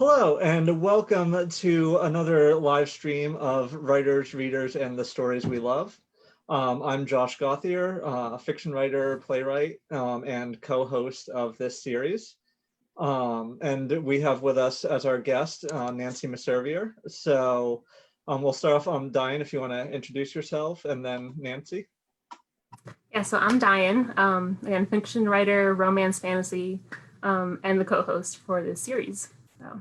Hello, and welcome to another live stream of Writers, Readers, and the Stories We Love. I'm Josh Gauthier, a fiction writer, playwright, and co-host of this series. And we have with us as our guest, Nancy Messervier. So we'll start off, Daien, if you want to introduce yourself, and then Nancy. Yeah, so I'm Daien, again, fiction writer, romance, fantasy, and the co-host for this series. So.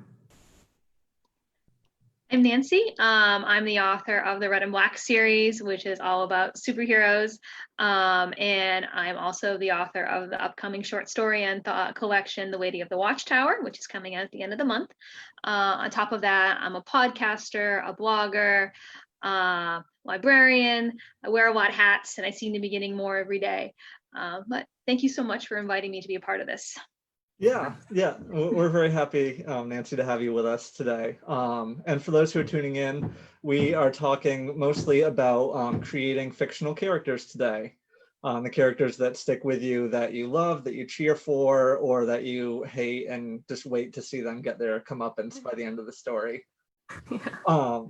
I'm Nancy. I'm the author of the Red and Black series, which is all about superheroes. And I'm also the author of the upcoming short story and collection, The Lady of the Watchtower, which is coming out at the end of the month. On top of that, I'm a podcaster, a blogger, librarian. I wear a lot of hats and I seem to be getting more every day. But thank you so much for inviting me to be a part of this. Yeah, we're very happy, Nancy, to have you with us today. And for those who are tuning in, we are talking mostly about creating fictional characters today. The characters that stick with you, that you love, that you cheer for, or that you hate and just wait to see them get their comeuppance by the end of the story. Yeah.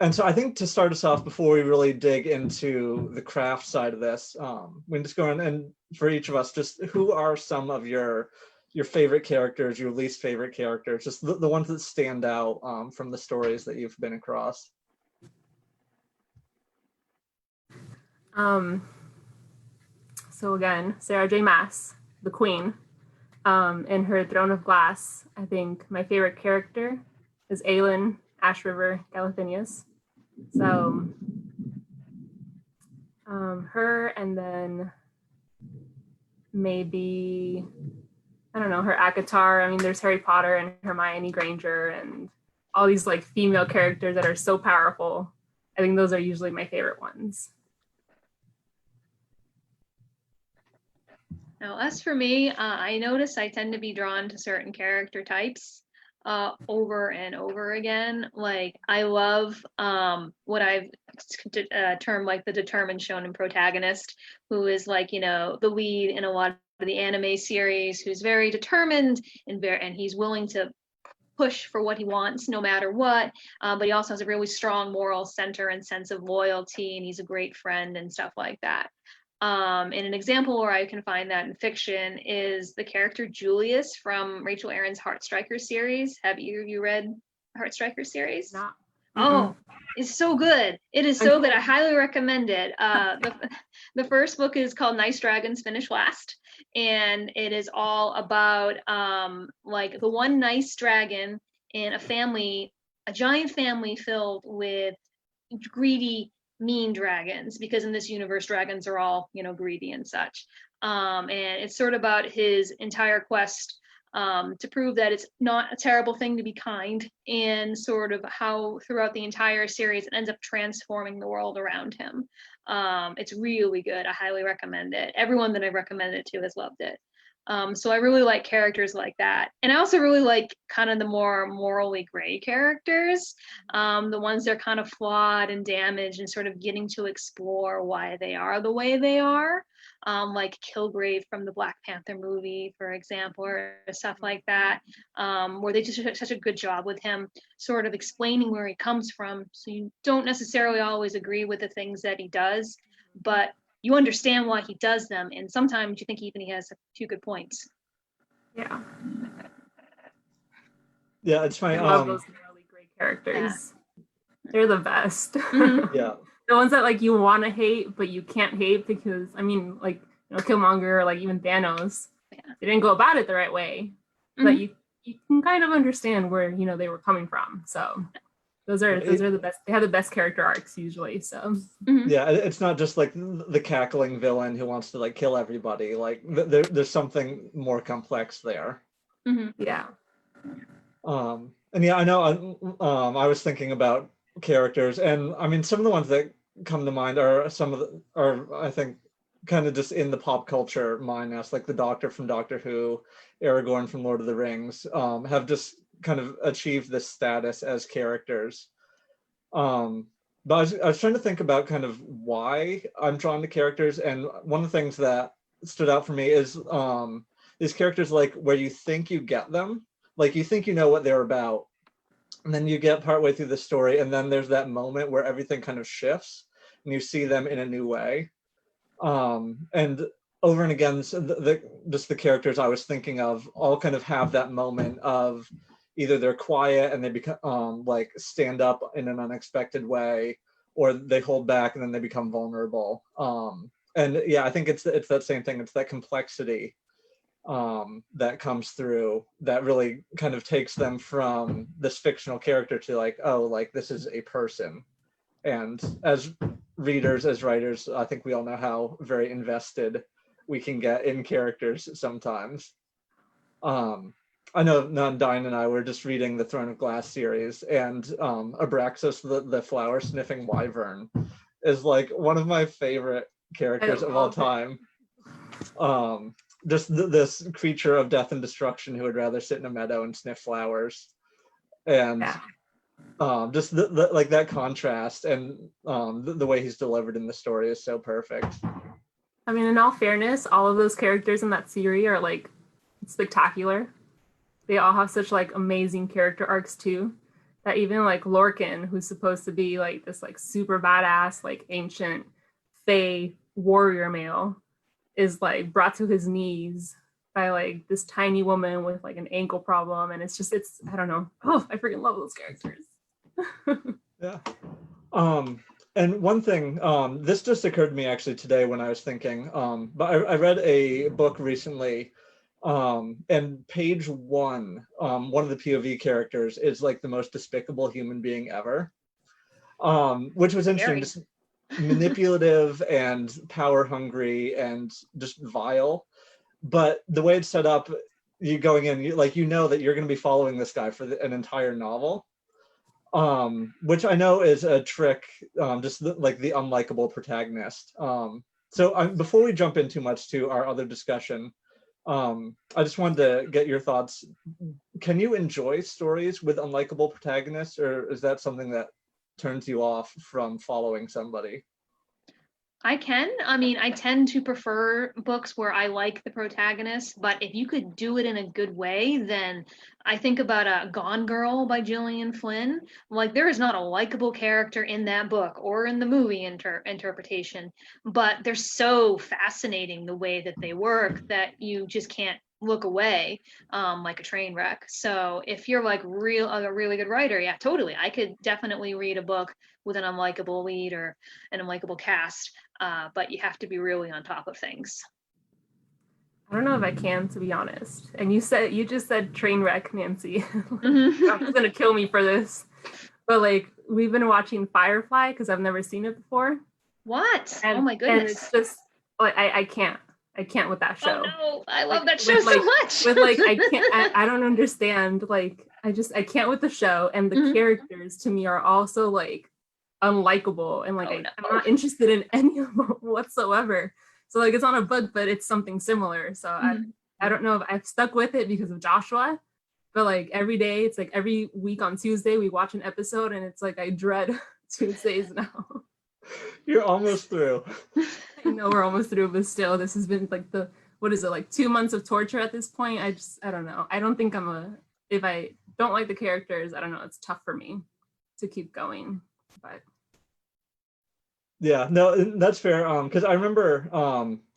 And so I think to start us off, before we really dig into the craft side of this, we can just go on, and for each of us, just who are some of your favorite characters, your least favorite characters, just the ones that stand out from the stories that you've been across. So again, Sarah J. Maas, the Queen, in her Throne of Glass. I think my favorite character is Aelin, Ash River, Galathinius. So her, and then maybe, I don't know, her ACOTAR. I mean, there's Harry Potter and Hermione Granger and all these like female characters that are so powerful. I think those are usually my favorite ones. Now, as for me, I notice I tend to be drawn to certain character types over and over again. Like, I love what I've termed like the determined shonen protagonist, who is like, you know, the lead in a lot of the anime series, who's very determined and he's willing to push for what he wants no matter what, but he also has a really strong moral center and sense of loyalty, and he's a great friend and stuff like that. And an example where I can find that in fiction is the character Julius from Rachel Aaron's Heartstriker series. Have you read Heartstriker series? No. Oh, it's so good. It is so good. I highly recommend it. The first book is called Nice Dragons Finish Last, and it is all about like the one nice dragon in a family, a giant family filled with greedy, mean dragons, because in this universe dragons are all, you know, greedy and such. And it's sort of about his entire quest to prove that it's not a terrible thing to be kind, and sort of how throughout the entire series it ends up transforming the world around him. It's really good. I highly recommend it. Everyone that I recommended it to has loved it. So I really like characters like that. And I also really like kind of the more morally gray characters, the ones that are kind of flawed and damaged and sort of getting to explore why they are the way they are, like Kilgrave from the Black Panther movie, for example, or stuff like that, where they just did such a good job with him sort of explaining where he comes from. So you don't necessarily always agree with the things that he does, but you understand why he does them, and sometimes you think even he has a few good points. Yeah. Yeah, it's funny. I love those morally great characters. Yeah. They're the best. Mm-hmm. Yeah. The ones that like you want to hate, but you can't hate because, I mean, like, you know, Killmonger or like even Thanos, they didn't go about it the right way. But you can kind of understand where, you know, they were coming from. So those are the best. They have the best character arcs usually. So yeah, it's not just like the cackling villain who wants to like kill everybody. Like there's something more complex there. Yeah. And yeah, I know. I was thinking about characters, and I mean, some of the ones that come to mind are I think kind of just in the pop culture mind now. It's like the Doctor from Doctor Who, Aragorn from Lord of the Rings, have just kind of achieved this status as characters. But I was trying to think about kind of why I'm drawn to characters, and one of the things that stood out for me is these characters like where you think you get them, like you think you know what they're about, and then you get partway through the story, and then there's that moment where everything kind of shifts and you see them in a new way. And over and again, so just the characters I was thinking of all kind of have that moment of either they're quiet and they become like stand up in an unexpected way, or they hold back and then they become vulnerable. And yeah, I think it's that same thing. It's that complexity that comes through that really kind of takes them from this fictional character to like, oh, like this is a person. And as readers, as writers, I think we all know how very invested we can get in characters sometimes. I know Daien and I were just reading the Throne of Glass series, and Abraxas, the flower sniffing wyvern, is like one of my favorite characters of all time. Just this creature of death and destruction who would rather sit in a meadow and sniff flowers. And just like that contrast and the way he's delivered in the story is so perfect. I mean, in all fairness, all of those characters in that series are like spectacular. They all have such like amazing character arcs too, that even like Lorcan, who's supposed to be like this like super badass, like ancient fae warrior male, is like brought to his knees by like this tiny woman with like an ankle problem. And it's I don't know. Oh, I freaking love those characters. Yeah. And one thing, this just occurred to me actually today when I was thinking, but I read a book recently, and page one of the POV characters is like the most despicable human being ever, which was interesting, just manipulative and power hungry and just vile. But the way it's set up, you going in, you know that you're going to be following this guy for an entire novel. Which I know is a trick, just like the unlikable protagonist. So before we jump in too much to our other discussion, I just wanted to get your thoughts. Can you enjoy stories with unlikable protagonists, or is that something that turns you off from following somebody? I can. I mean, I tend to prefer books where I like the protagonist, but if you could do it in a good way, then I think about Gone Girl by Gillian Flynn. Like, there is not a likable character in that book or in the movie interpretation, but they're so fascinating the way that they work that you just can't look away, like a train wreck. So if you're like a really good writer, yeah, totally. I could definitely read a book with an unlikable lead or an unlikable cast, but you have to be really on top of things. I don't know if I can, to be honest. And you just said train wreck, Nancy. Mm-hmm. You're gonna kill me for this. But like, we've been watching Firefly because I've never seen it before. What? And, oh my goodness. And it's just like I can't with that show. Oh no, I love that show so much. With like, I can't. I don't understand. Like, I can't with the show, and the characters to me are also like unlikable, and like I'm not interested in any of them whatsoever. So like, it's not a book, but it's something similar. So I don't know if I've stuck with it because of Joshua, but like every day, it's like every week on Tuesday we watch an episode, and it's like I dread Tuesdays now. You're almost through. I know we're almost through, but still, this has been like what is it, like 2 months of torture at this point? I don't know. I don't think if I don't like the characters, I don't know, it's tough for me to keep going, but. Yeah, no, that's fair. Because I remember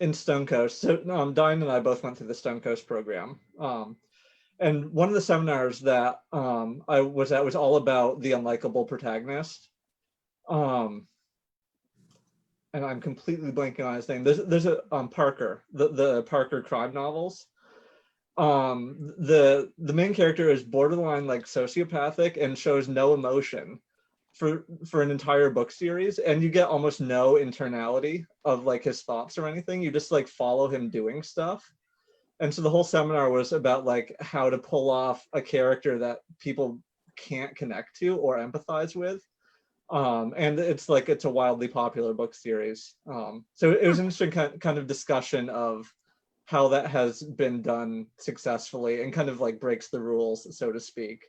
in Stonecoast, so Daien and I both went through the Stonecoast program. And one of the seminars that I was at was all about the unlikable protagonist. And I'm completely blanking on his name. There's a Parker, the Parker crime novels. The main character is borderline like sociopathic and shows no emotion for an entire book series, and you get almost no internality of like his thoughts or anything. You just like follow him doing stuff. And so the whole seminar was about like how to pull off a character that people can't connect to or empathize with. And it's a wildly popular book series. So it was an interesting kind of discussion of how that has been done successfully and kind of like breaks the rules, so to speak.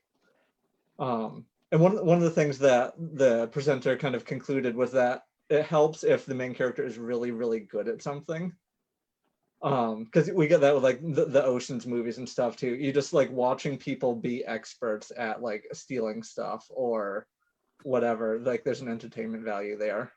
And one of the things that the presenter kind of concluded was that it helps if the main character is really, really good at something. Because we get that with like the Ocean's movies and stuff too. You just like watching people be experts at like stealing stuff or whatever, like there's an entertainment value there.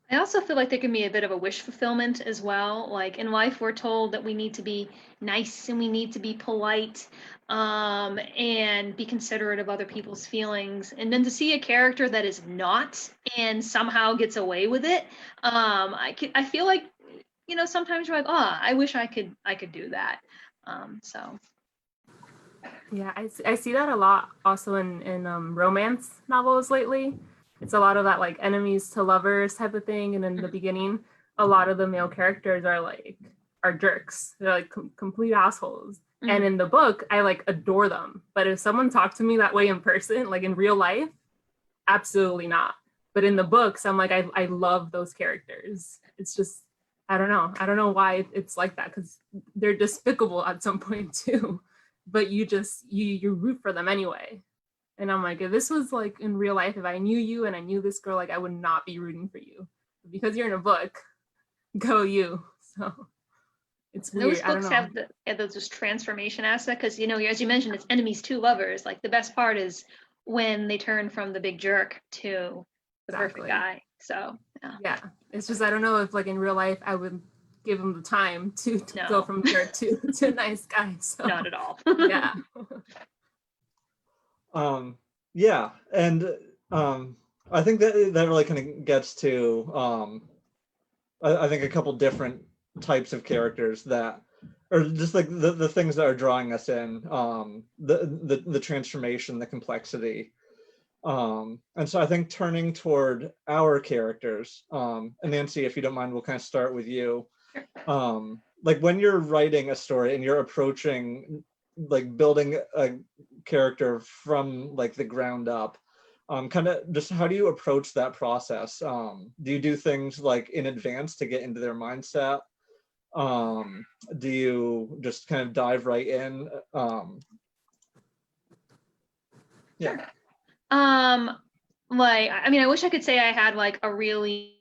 I also feel like there can be a bit of a wish fulfillment as well. Like in life, we're told that we need to be nice and we need to be polite, and be considerate of other people's feelings. And then to see a character that is not and somehow gets away with it, I feel like, sometimes you're like, oh, I wish I could do that. So Yeah, I see that a lot also in romance novels lately. It's a lot of that like enemies to lovers type of thing. And in the beginning, a lot of the male characters are jerks. They're like complete assholes. Mhm. And in the book, I like adore them. But if someone talked to me that way in person, like in real life, absolutely not. But in the books, I'm like, I love those characters. It's just, I don't know. I don't know why it's like that, because they're despicable at some point too. But you root for them anyway. And I'm like, if this was like in real life, if I knew you and I knew this girl, like I would not be rooting for you. But because you're in a book, go you. So it's weird. those books have this transformation aspect, because as you mentioned, it's enemies to lovers. Like the best part is when they turn from the big jerk to the perfect guy. So yeah, it's just, I don't know if like in real life I would give him the time to No. go from jerk to a nice guy. So not at all. yeah. Yeah, and I think that really kind of gets to I think a couple different types of characters that, or just like the things that are drawing us in, the transformation, the complexity, and so I think turning toward our characters, and Nancy, if you don't mind, we'll kind of start with you. Like when you're writing a story and you're approaching like building a character from like the ground up, kind of just how do you approach that process? Do you do things like in advance to get into their mindset? Do you just kind of dive right in? Yeah. Sure. Like, I mean, I wish I could say I had like a really,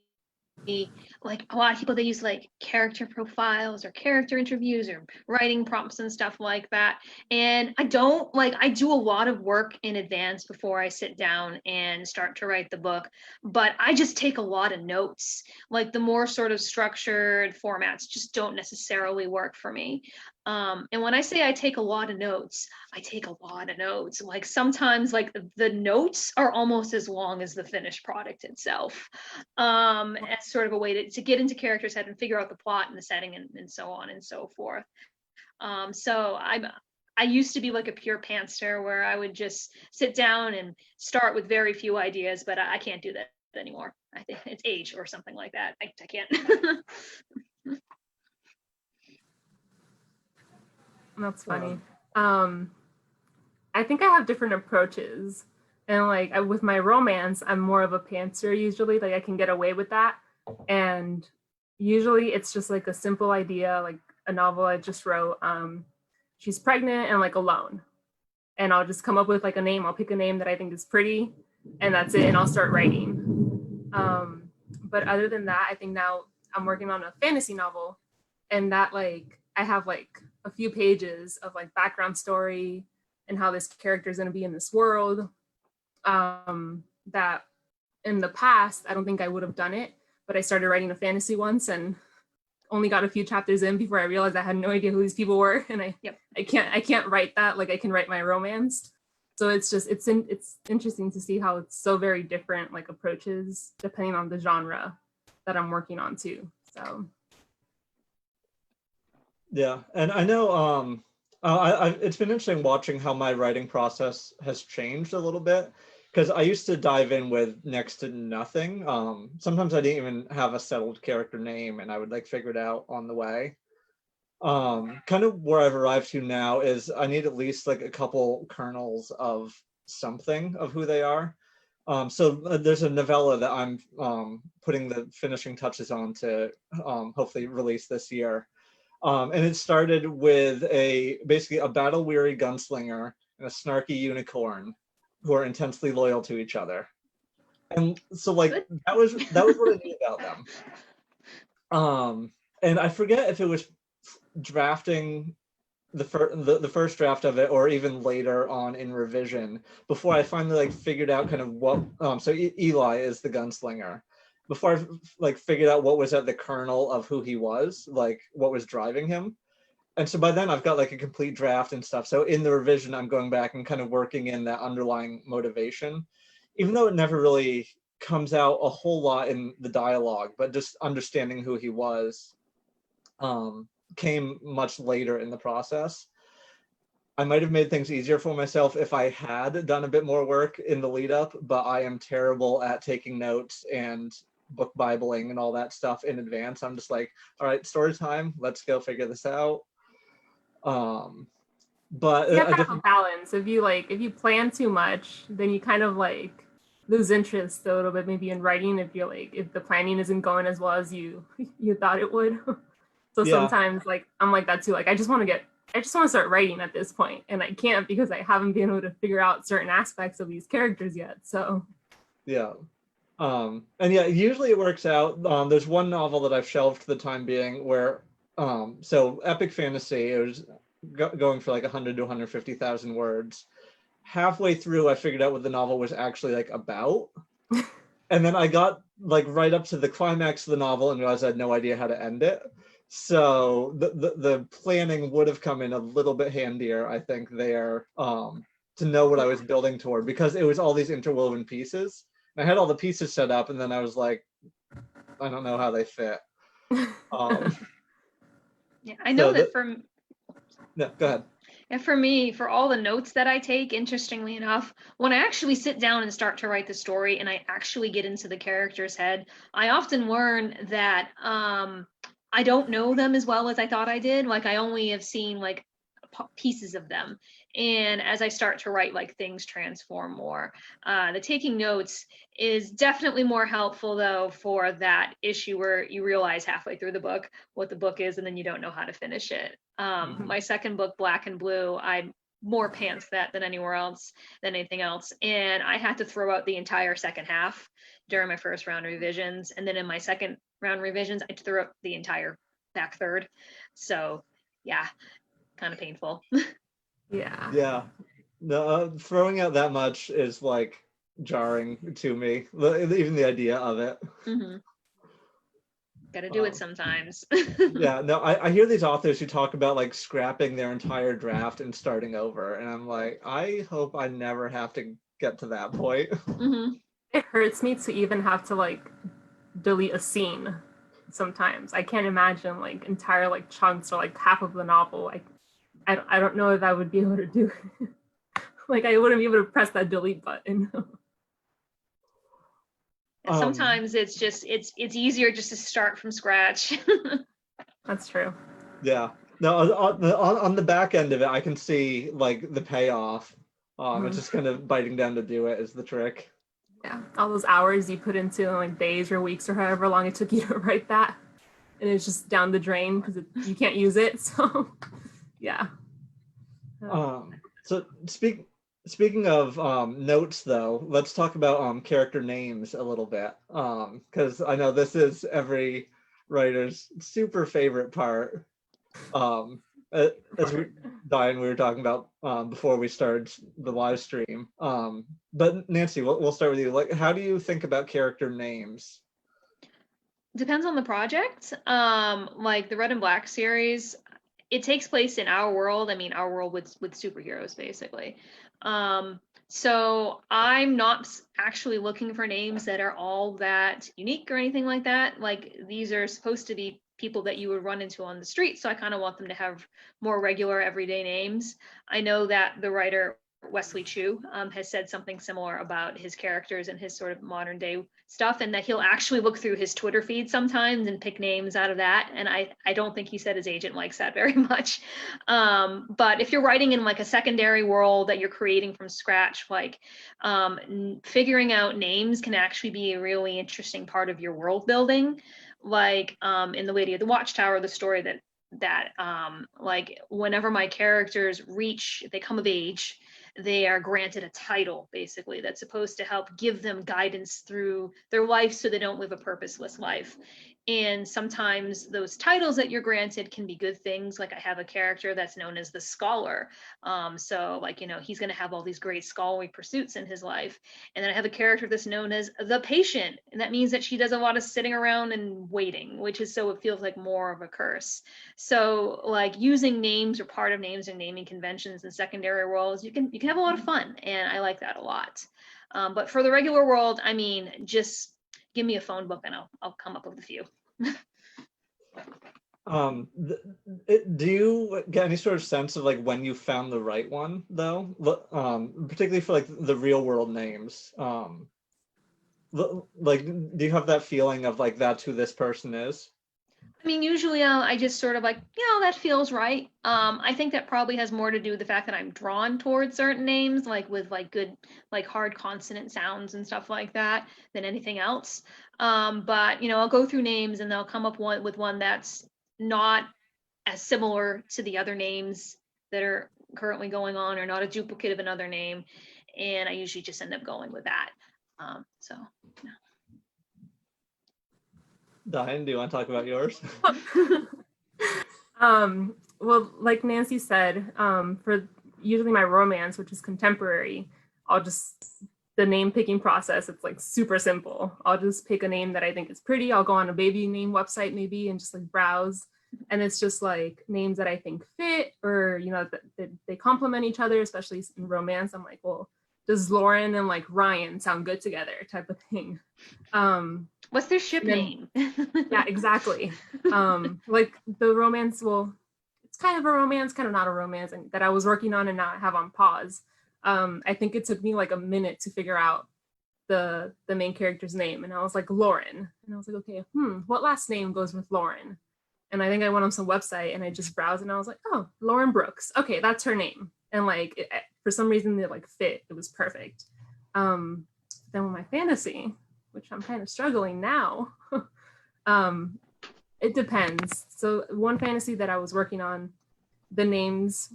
like a lot of people, they use like character profiles or character interviews or writing prompts and stuff like that. And I don't, like, I do a lot of work in advance before I sit down and start to write the book, but I just take a lot of notes. Like the more sort of structured formats just don't necessarily work for me. And when I say I take a lot of notes, I take a lot of notes. Like sometimes like the notes are almost as long as the finished product itself. As sort of a way to get into characters' head and figure out the plot and the setting and so on and so forth. So I used to be like a pure pantser where I would just sit down and start with very few ideas, but I can't do that anymore. I think it's age or something like that. I can't. That's funny. I think I have different approaches. And like with my romance, I'm more of a pantser usually. Like I can get away with that. And usually it's just like a simple idea, like a novel I just wrote. She's pregnant and like alone. And I'll just come up with like a name. I'll pick a name that I think is pretty, and that's it. And I'll start writing. But other than that, I think now I'm working on a fantasy novel, and that like I have like a few pages of like background story and how this character is going to be in this world. That in the past, I don't think I would have done it, but I started writing a fantasy once and only got a few chapters in before I realized I had no idea who these people were. And I can't write that like I can write my romance. So it's just, it's interesting to see how it's so very different, like approaches depending on the genre that I'm working on too. So. Yeah, and I know it's been interesting watching how my writing process has changed a little bit, because I used to dive in with next to nothing. Sometimes I didn't even have a settled character name, and I would like figure it out on the way. Kind of where I've arrived to now is I need at least like a couple kernels of something of who they are. So there's a novella that I'm putting the finishing touches on to hopefully release this year. And it started with basically a battle-weary gunslinger and a snarky unicorn who are intensely loyal to each other. And so like that was what I knew about them. And I forget if it was drafting the first draft of it, or even later on in revision, before I finally like figured out kind of what so Eli is the gunslinger. Before I like figured out what was at the kernel of who he was, like what was driving him. And so by then I've got like a complete draft and stuff. So in the revision, I'm going back and kind of working in that underlying motivation, even though it never really comes out a whole lot in the dialogue, but just understanding who he was came much later in the process. I might have made things easier for myself if I had done a bit more work in the lead up, but I am terrible at taking notes and book bibling and all that stuff in advance. I'm just like, all right, story time, let's go figure this out. But you have to have a balance. If you plan too much, then you kind of like lose interest a little bit maybe in writing if the planning isn't going as well as you thought it would. So sometimes like I'm like that too. Like I just want to start writing at this point, and I can't because I haven't been able to figure out certain aspects of these characters yet. So and usually it works out. There's one novel that I've shelved for the time being where so epic fantasy, it was going for like 100 to 150,000 words. Halfway through, I figured out what the novel was actually like about. And then I got like right up to the climax of the novel and realized I had no idea how to end it. So the planning would have come in a little bit handier, I think, there, to know what I was building toward, because it was all these interwoven pieces. And I had all the pieces set up, and then I was like, I don't know how they fit. Yeah, I know that from. No, go ahead. And for me, for all the notes that I take, interestingly enough, when I actually sit down and start to write the story and I actually get into the character's head, I often learn that I don't know them as well as I thought I did. Like I only have seen like pieces of them. And as I start to write, like things transform more. The taking notes is definitely more helpful though for that issue where you realize halfway through the book what the book is and then you don't know how to finish it. My second book, Black and Blue, I more pants that than anything else. And I had to throw out the entire second half during my first round revisions. And then in my second round revisions, I threw out the entire back third. So yeah, kind of painful. Yeah. No, throwing out that much is like jarring to me, even the idea of it. Gotta do it sometimes. Yeah, no, I hear these authors who talk about like scrapping their entire draft and starting over, and I'm like, I hope I never have to get to that point. It hurts me to even have to like delete a scene sometimes. I can't imagine like entire like chunks or like half of the novel. I don't know if I would be able to do it. Like I wouldn't be able to press that delete button. Sometimes it's easier just to start from scratch. That's true. Yeah. No, on the back end of it, I can see like the payoff. It's just kind of biting down to do it is the trick. Yeah, all those hours you put into like days or weeks or however long it took you to write that, and it's just down the drain because you can't use it. So, yeah. So speaking of notes, though, let's talk about character names a little bit, because I know this is every writer's super favorite part. As Daien, we were talking about before we started the live stream. But Nancy, we'll start with you. Like, how do you think about character names? Depends on the project. Like the Red and Black series, it takes place in our world. I mean, our world with superheroes, basically. So I'm not actually looking for names that are all that unique or anything like that. Like these are supposed to be people that you would run into on the street. So I kind of want them to have more regular everyday names. I know that the writer Wesley Chu has said something similar about his characters and his sort of modern day stuff, and that he'll actually look through his Twitter feed sometimes and pick names out of that. And I don't think he said his agent likes that very much. But if you're writing in like a secondary world that you're creating from scratch, like figuring out names can actually be a really interesting part of your world building. Like in The Lady of the Watchtower, the story that like whenever my characters they come of age, they are granted a title basically that's supposed to help give them guidance through their life so they don't live a purposeless life. And sometimes those titles that you're granted can be good things. Like I have a character that's known as the scholar. So like, you know, he's going to have all these great scholarly pursuits in his life. And then I have a character that's known as the patient. And that means that she does a lot of sitting around and waiting, which is, so it feels like more of a curse. So like using names or part of names and naming conventions in secondary roles, you can have a lot of fun. And I like that a lot. But for the regular world, I mean, just give me a phone book and I'll come up with a few. Do you get any sort of sense of like when you found the right one though? Particularly for like the real world names. Like, do you have that feeling of like that's who this person is? I mean, usually I just sort of like, that feels right. I think that probably has more to do with the fact that I'm drawn towards certain names, like with like good, like hard consonant sounds and stuff like that, than anything else. But I'll go through names and they'll come up with one that's not as similar to the other names that are currently going on, or not a duplicate of another name. And I usually just end up going with that. So, yeah. Daien, do you want to talk about yours? Well, like Nancy said, for usually my romance, which is contemporary, the name picking process, it's like super simple. I'll just pick a name that I think is pretty. I'll go on a baby name website maybe and just like browse. And it's just like names that I think fit, or, that they complement each other, especially in romance. I'm like, well, does Lauren and like Ryan sound good together type of thing. What's their ship name? Yeah, exactly. Like the romance, well, it's kind of a romance, kind of not a romance, and that I was working on and now I have on pause. I think it took me like a minute to figure out the main character's name, and I was like, Lauren, and I was like, okay, what last name goes with Lauren? And I think I went on some website and I just browsed and I was like, oh, Lauren Brooks, okay, that's her name. And like for some reason they like fit, it was perfect. Then with my fantasy, which I'm kind of struggling now, it depends. So one fantasy that I was working on, the names,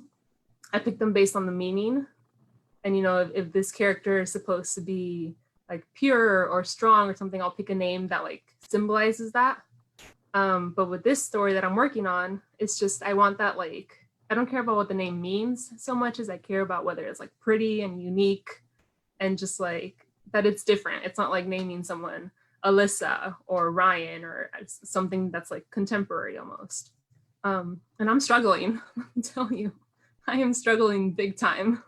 I picked them based on the meaning. And if this character is supposed to be like pure or strong or something, I'll pick a name that like symbolizes that. But with this story that I'm working on, it's just, I want that, like, I don't care about what the name means so much as I care about whether it's like pretty and unique and just like that it's different. It's not like naming someone Alyssa or Ryan or something that's like contemporary almost. And I'm struggling, I'm telling you, I am struggling big time.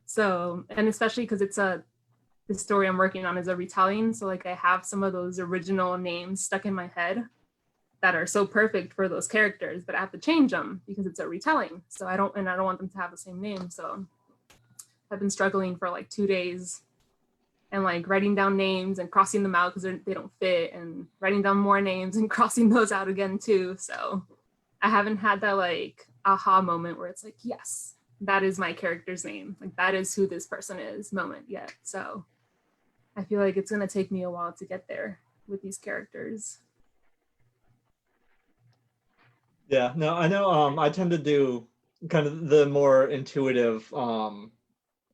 So, and especially because the story I'm working on is a retelling. So like I have some of those original names stuck in my head that are so perfect for those characters, but I have to change them because it's a retelling. So I don't want them to have the same name. So I've been struggling for like 2 days and like writing down names and crossing them out because they don't fit, and writing down more names and crossing those out again too. So I haven't had that like aha moment where it's like, yes, that is my character's name. Like that is who this person is moment yet. So I feel like it's going to take me a while to get there with these characters. Yeah, no, I know. I tend to do kind of the more intuitive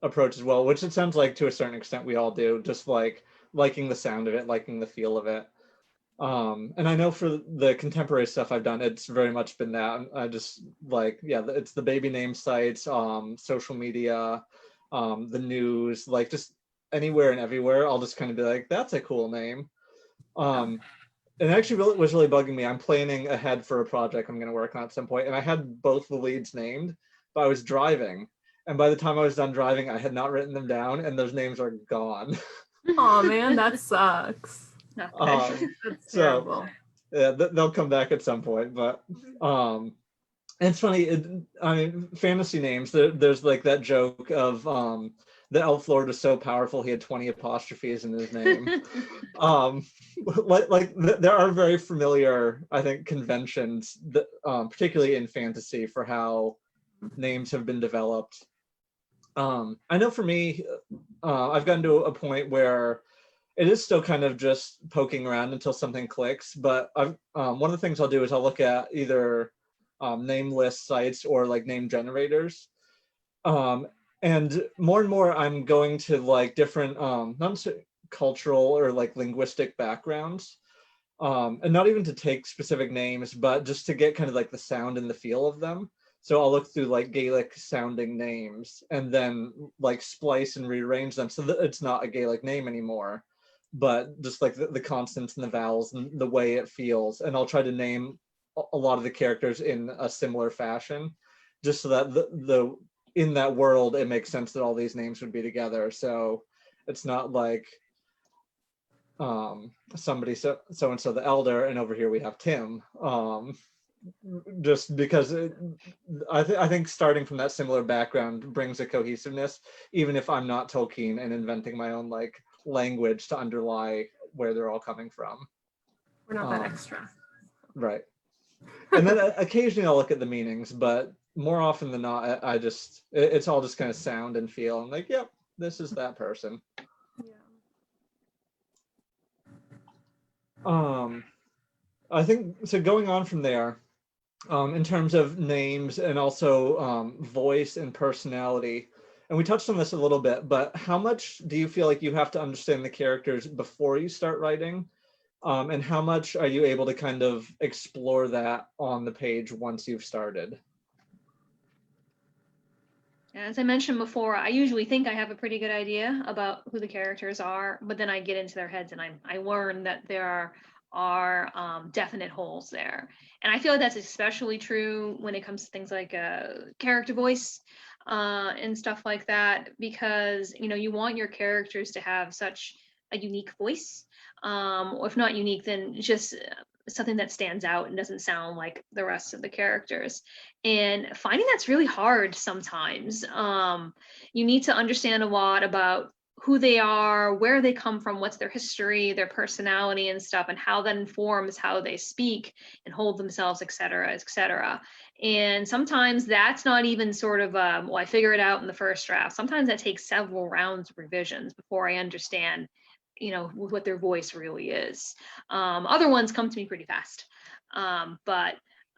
approach as well, which it sounds like to a certain extent we all do, just like liking the sound of it, liking the feel of it. And I know for the contemporary stuff I've done, it's very much been that. I just like, yeah, it's the baby name sites, social media, the news, like just anywhere and everywhere. I'll just kind of be like, that's a cool name. And it actually was really bugging me. I'm planning ahead for a project I'm going to work on at some point, and I had both the leads named, but I was driving. And by the time I was done driving, I had not written them down, and those names are gone. Oh man, that sucks. That's terrible. Yeah, they'll come back at some point. But it's funny. I mean, fantasy names. There's like that joke of the elf lord was so powerful he had 20 apostrophes in his name. like there are very familiar, I think, conventions that, particularly in fantasy, for how names have been developed. I know for me, I've gotten to a point where it is still kind of just poking around until something clicks. But one of the things I'll do is I'll look at either name list sites or like name generators. And more I'm going to like different, not necessarily cultural or like linguistic backgrounds. and not even to take specific names, but just to get kind of like the sound and the feel of them. So I'll look through like Gaelic sounding names and then like splice and rearrange them so that it's not a Gaelic name anymore, but just like the consonants and the vowels and the way it feels. And I'll try to name a lot of the characters in a similar fashion, just so that the in that world, it makes sense that all these names would be together. So it's not like somebody so-and-so the elder, and over here we have Tim. Just because I think starting from that similar background brings a cohesiveness, even if I'm not Tolkien and inventing my own like language to underlie where they're all coming from. We're not that extra. Right. And then occasionally I'll look at the meanings, but more often than not, it's all just kind of sound and feel. I'm like, yep, this is that person. Yeah. I think, so going on from there, in terms of names and also voice and personality, and we touched on this a little bit, but how much do you feel like you have to understand the characters before you start writing? And how much are you able to kind of explore that on the page once you've started? As I mentioned before, I usually think I have a pretty good idea about who the characters are, but then I get into their heads and I learn that there are definite holes there. And I feel like that's especially true when it comes to things like character voice and stuff like that, because you want your characters to have such a unique voice, or if not unique, then just something that stands out and doesn't sound like the rest of the characters. And finding that's really hard sometimes. You need to understand a lot about who they are, where they come from, what's their history, their personality and stuff, and how that informs how they speak and hold themselves, et cetera, et cetera. And sometimes that's not even sort of, well, I figure it out in the first draft. Sometimes that takes several rounds of revisions before I understand what their voice really is. Other ones come to me pretty fast. But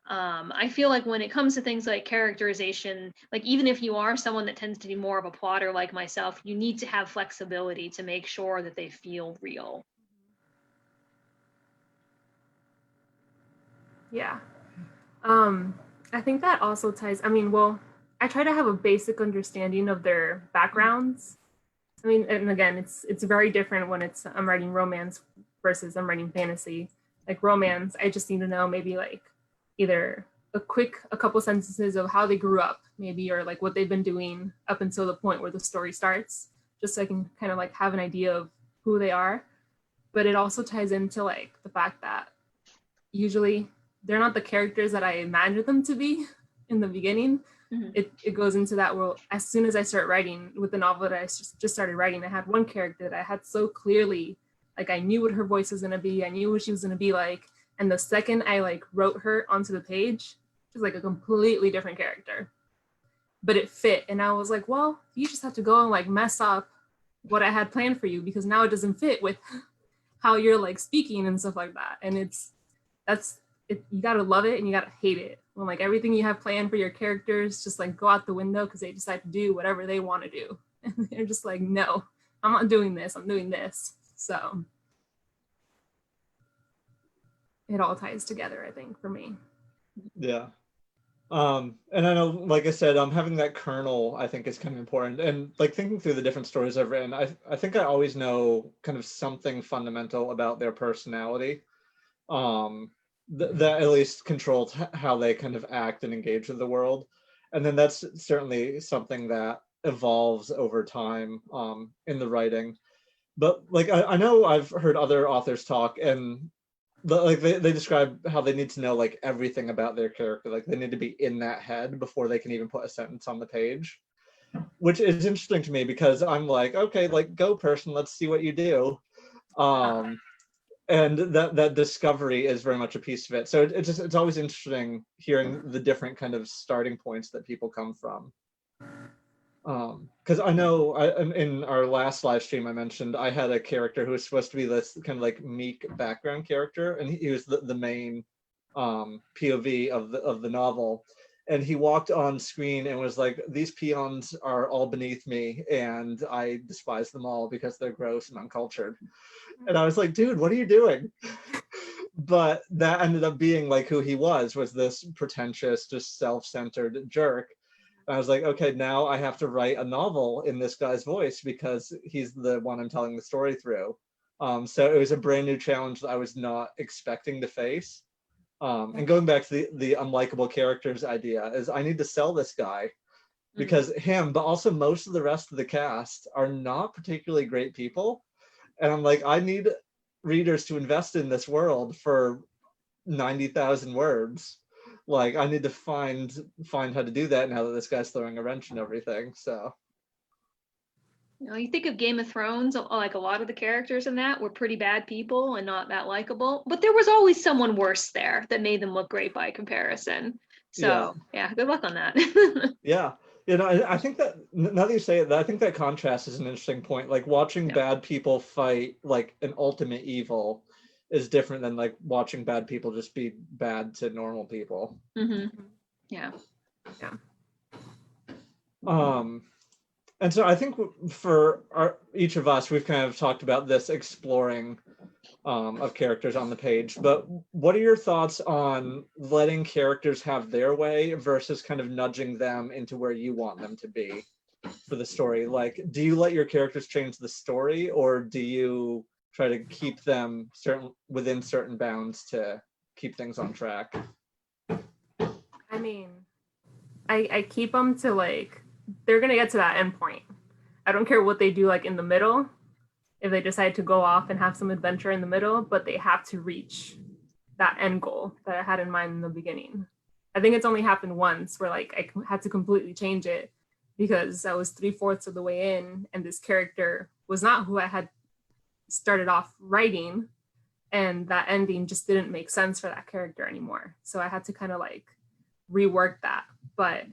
I feel like when it comes to things like characterization, like even if you are someone that tends to be more of a plotter like myself, you need to have flexibility to make sure that they feel real. Yeah. I think that also ties, I try to have a basic understanding of their backgrounds. And again, it's very different when I'm writing romance versus I'm writing fantasy. Like romance, I just need to know maybe like either a couple sentences of how they grew up, maybe, or like what they've been doing up until the point where the story starts, just so I can kind of like have an idea of who they are. But it also ties into like the fact that usually they're not the characters that I imagined them to be in the beginning. Mm-hmm. It goes into that world. As soon as I start writing with the novel that I just started writing, I had one character that I had so clearly, like I knew what her voice was going to be. I knew what she was going to be like. And the second I like wrote her onto the page, she was like a completely different character, but it fit. And I was like, well, you just have to go and like mess up what I had planned for you, because now it doesn't fit with how you're like speaking and stuff like that. And you got to love it and you got to hate it when like everything you have planned for your characters just like go out the window because they decide to do whatever they want to do. And they're just like, no, I'm not doing this. I'm doing this. So it all ties together, I think, for me. Yeah. And I know, like I said, having that kernel, I think, is kind of important. And like thinking through the different stories I've written, I think I always know kind of something fundamental about their personality. That at least controls how they kind of act and engage with the world. And then that's certainly something that evolves over time in the writing. But like I know I've heard other authors talk, and like they describe how they need to know like everything about their character. Like they need to be in that head before they can even put a sentence on the page, which is interesting to me because I'm like, okay, like go person, let's see what you do. And that discovery is very much a piece of it. So it's always interesting hearing the different kind of starting points that people come from. Because I know in our last live stream I mentioned I had a character who was supposed to be this kind of like meek background character, and he was the main POV of the novel. And he walked on screen and was like, these peons are all beneath me and I despise them all because they're gross and uncultured. And I was like, dude, what are you doing? But that ended up being like who he was this pretentious, just self-centered jerk. And I was like, okay, now I have to write a novel in this guy's voice because he's the one I'm telling the story through. So it was a brand new challenge that I was not expecting to face. And going back to the unlikable characters idea, is I need to sell this guy because him, but also most of the rest of the cast are not particularly great people. And I'm like, I need readers to invest in this world for 90,000 words. Like, I need to find how to do that now that this guy's throwing a wrench and everything. So, You know, you think of Game of Thrones, like a lot of the characters in that were pretty bad people and not that likable, but there was always someone worse there that made them look great by comparison. So yeah, good luck on that. yeah. You know, I think that now that you say it, I think that contrast is an interesting point. Like watching bad people fight like an ultimate evil is different than like watching bad people just be bad to normal people. Yeah. And so I think for each of us, we've kind of talked about this exploring of characters on the page, but what are your thoughts on letting characters have their way versus kind of nudging them into where you want them to be for the story? Like, do you let your characters change the story, or do you try to keep them within certain bounds to keep things on track? I mean, I keep them to like, they're gonna get to that end point. I don't care what they do like in the middle, if they decide to go off and have some adventure in the middle, but they have to reach that end goal that I had in mind in the beginning. I think it's only happened once where like I had to completely change it because I was 3/4 of the way in and this character was not who I had started off writing, and that ending just didn't make sense for that character anymore. So I had to kind of like rework that. But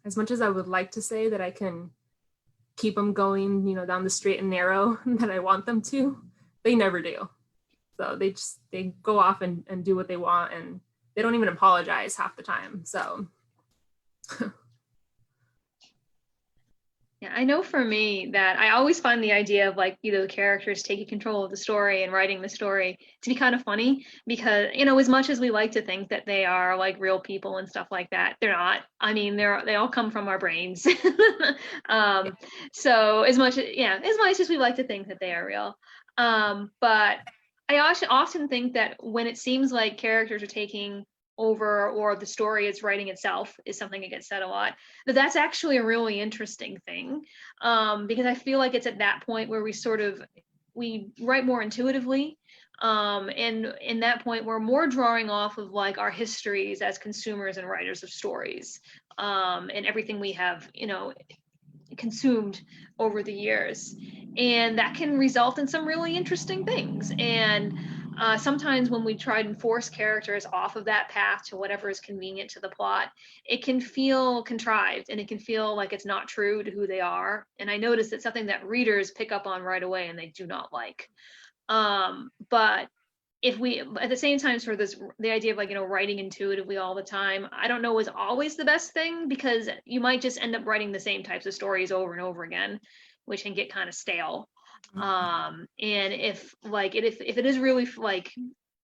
as much as I would like to say that I can keep them going, you know, down the straight and narrow that I want them to, they never do. So they go off and do what they want, and they don't even apologize half the time. So yeah, I know for me that I always find the idea of like, you know, the characters taking control of the story and writing the story to be kind of funny because, you know, as much as we like to think that they are like real people and stuff like that, they're not. I mean, they all come from our brains. So as much as we like to think that they are real. But I often think that when it seems like characters are taking over or the story is writing itself is something that gets said a lot, but that's actually a really interesting thing, because I feel like it's at that point where we write more intuitively, and in that point we're more drawing off of like our histories as consumers and writers of stories, and everything we have, you know, consumed over the years, and that can result in some really interesting things. And sometimes when we try and force characters off of that path to whatever is convenient to the plot, it can feel contrived and it can feel like it's not true to who they are. And I notice it's something that readers pick up on right away and they do not like. But if we, at the same time, for the idea of like, you know, writing intuitively all the time, I don't know is always the best thing, because you might just end up writing the same types of stories over and over again, which can get kind of stale. And if it is really like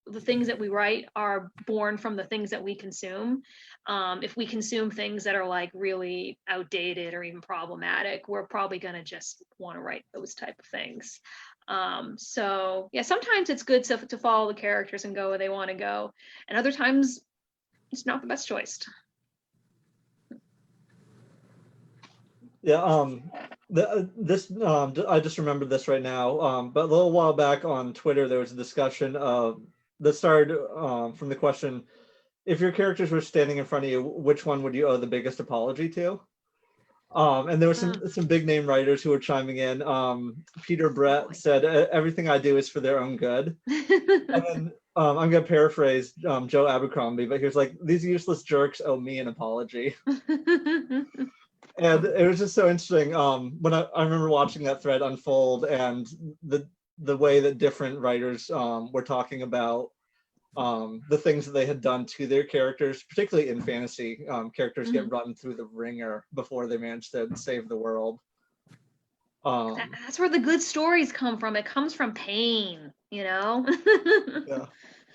the things that we write are born from the things that we consume, if we consume things that are like really outdated or even problematic, we're probably going to just want to write those type of things. So yeah, sometimes it's good to follow the characters and go where they want to go, and other times it's not the best choice. Yeah, I just remembered this right now. But a little while back on Twitter, there was a discussion that started from the question: if your characters were standing in front of you, which one would you owe the biggest apology to? And there were some big name writers who were chiming in. Peter Brett said, "Everything I do is for their own good." And then I'm gonna paraphrase Joe Abercrombie, but he was like, "These useless jerks owe me an apology." And it was just so interesting. When I remember watching that thread unfold, and the way that different writers were talking about the things that they had done to their characters, particularly in fantasy. Characters get run through the ringer before they manage to save the world. That's where the good stories come from. It comes from pain, you know? Yeah.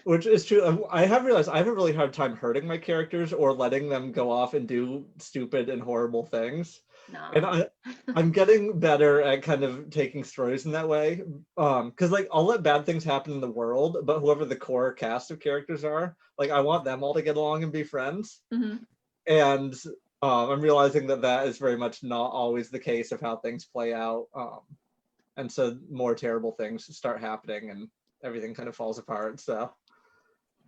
Which is true. I have realized I have a really hard time hurting my characters or letting them go off and do stupid and horrible things. And No. I'm getting better at kind of taking stories in that way. Because like I'll let bad things happen in the world, but whoever the core cast of characters are, like I want them all to get along and be friends. Hmm. And I'm realizing that that is very much not always the case of how things play out. And so more terrible things start happening and everything kind of falls apart. So.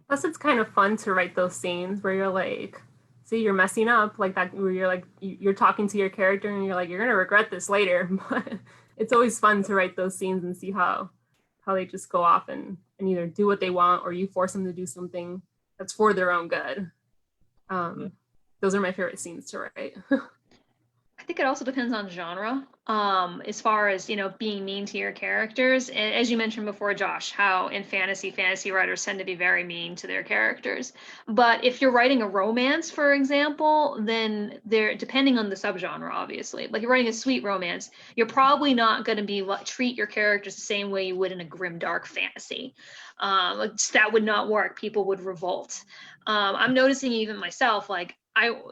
Plus, it's kind of fun to write those scenes where you're like, see, you're messing up like that, where you're like, you're talking to your character and you're like, you're gonna regret this later. But it's always fun to write those scenes and see how they just go off and either do what they want or you force them to do something that's for their own good. Those are my favorite scenes to write. I think it also depends on genre, as far as, being mean to your characters. And as you mentioned before, Josh, how in fantasy writers tend to be very mean to their characters. But if you're writing a romance, for example, then depending on the subgenre, obviously, like you're writing a sweet romance, you're probably not going to treat your characters the same way you would in a grim, dark fantasy. Like that would not work. People would revolt. I'm noticing even myself, like,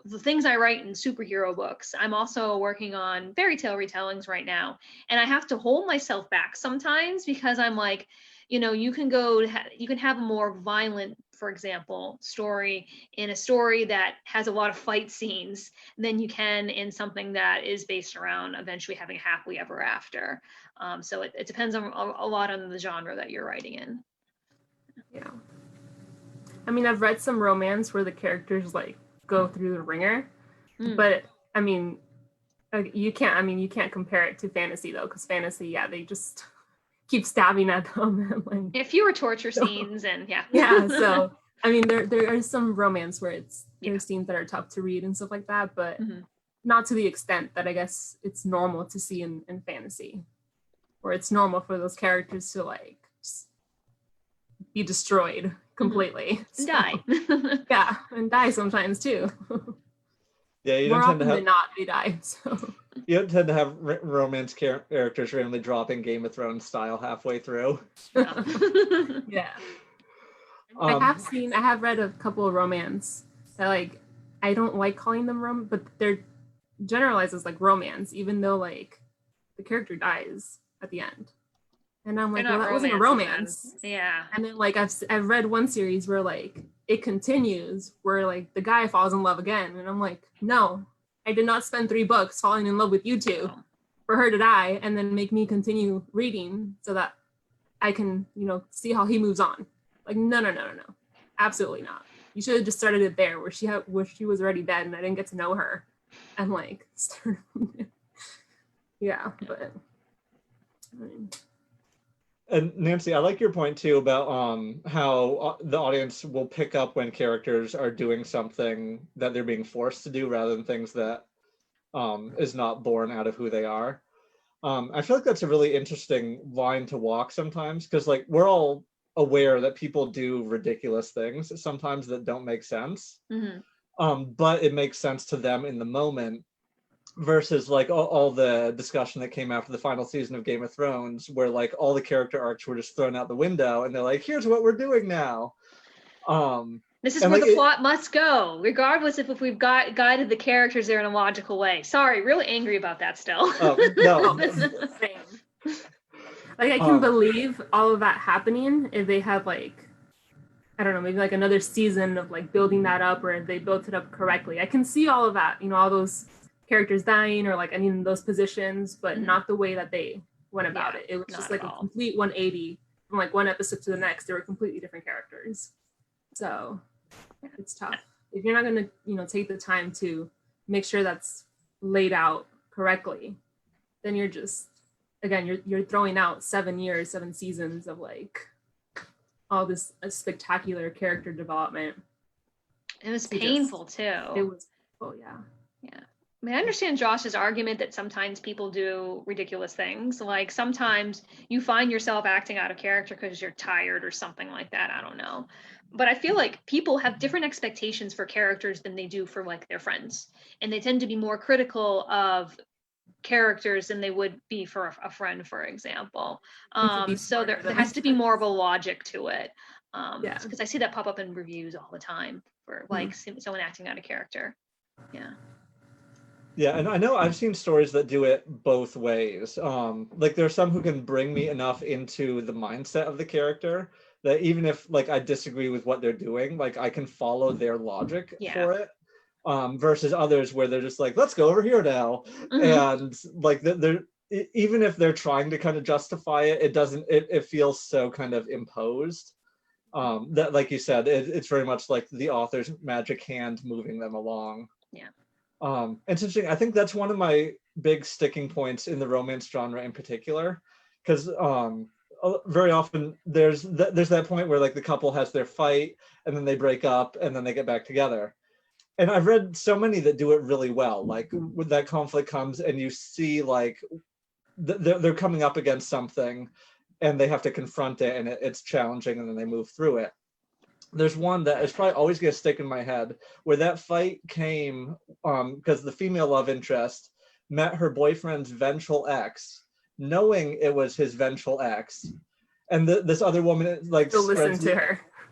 the things I write in superhero books, I'm also working on fairy tale retellings right now. And I have to hold myself back sometimes because I'm like, you can have a more violent, for example, story in a story that has a lot of fight scenes than you can in something that is based around eventually having a happily ever after. So it depends on a lot on the genre that you're writing in. Yeah. I mean, I've read some romance where the characters like go through the ringer, but I mean, you can't compare it to fantasy though, because fantasy, they just keep stabbing at them and like fewer torture scenes and so I mean there are some romance where there's scenes that are tough to read and stuff like that, but not to the extent that I guess it's normal to see in fantasy, where it's normal for those characters to like just be destroyed completely. And die. And die sometimes too. Yeah, you More don't tend often to have than not they die. So you don't tend to have romance characters randomly dropping Game of Thrones style halfway through. Yeah. I have read a couple of romance that like I don't like calling them but they're generalized as like romance, even though like the character dies at the end. And I'm like, well, that wasn't a romance. Yeah. And then like I've read one series where like it continues where like the guy falls in love again. And I'm like, no, I did not spend 3 books falling in love with you two for her to die and then make me continue reading so that I can, see how he moves on. Like, no. Absolutely not. You should have just started it there where she was already dead and I didn't get to know her. And like, but I mean, and Nancy, I like your point too about how the audience will pick up when characters are doing something that they're being forced to do rather than things that is not born out of who they are. I feel like that's a really interesting line to walk sometimes, because like we're all aware that people do ridiculous things sometimes that don't make sense, but it makes sense to them in the moment. Versus like all the discussion that came after the final season of Game of Thrones, where like all the character arcs were just thrown out the window and they're like, here's what we're doing now. This is where the plot must go, regardless if we've guided the characters there in a logical way. Sorry, really angry about that still. No. Same. Like I can believe all of that happening if they had like, I don't know, maybe like another season of like building that up, or if they built it up correctly. I can see all of that, all those characters dying or like those positions, but not the way that they went about it. It was just like a complete 180 from like one episode to the next. They were completely different characters. So it's tough. If you're not going to, take the time to make sure that's laid out correctly, then you're just, again, you're throwing out 7 years, 7 seasons of like all this spectacular character development. It was painful too. It was, yeah. I mean, I understand Josh's argument that sometimes people do ridiculous things. Like sometimes you find yourself acting out of character because you're tired or something like that. I don't know. But I feel like people have different expectations for characters than they do for like their friends. And they tend to be more critical of characters than they would be for a friend, for example. be So there smarter than has to be more of a logic to it. Yeah. Because I see that pop up in reviews all the time for like someone acting out a character. Yeah. Yeah, and I know I've seen stories that do it both ways. Like there's some who can bring me enough into the mindset of the character that even if like I disagree with what they're doing, like I can follow their logic for it. Versus others where they're just like, let's go over here now. And like they're even if they're trying to kind of justify it, it feels so kind of imposed. That, like you said, it's very much like the author's magic hand moving them along. Yeah. It's interesting. I think that's one of my big sticking points in the romance genre in particular, because very often there's that point where like the couple has their fight and then they break up and then they get back together. And I've read so many that do it really well. Like when that conflict comes and you see like they're coming up against something and they have to confront it and it's challenging and then they move through it. There's one that is probably always going to stick in my head where that fight came because the female love interest met her boyfriend's vengeful ex, knowing it was his vengeful ex. And this other woman like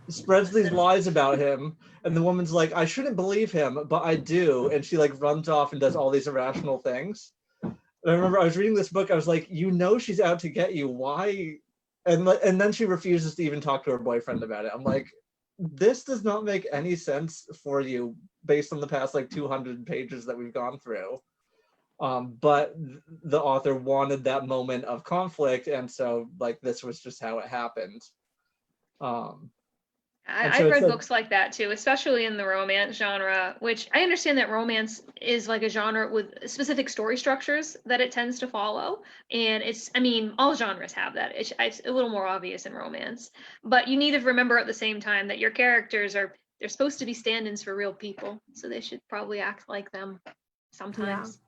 spreads these lies about him. And the woman's like, I shouldn't believe him, but I do. And she like runs off and does all these irrational things. And I remember I was reading this book. I was like, you know, she's out to get you. Why? And then she refuses to even talk to her boyfriend about it. I'm like, this does not make any sense for you based on the past like 200 pages that we've gone through. But the author wanted that moment of conflict, and so like this was just how it happened. I've read books like that too, especially in the romance genre, which I understand that romance is like a genre with specific story structures that it tends to follow. And I mean, all genres have that. It's a little more obvious in romance. But you need to remember at the same time that your characters they're supposed to be stand-ins for real people. So they should probably act like them sometimes.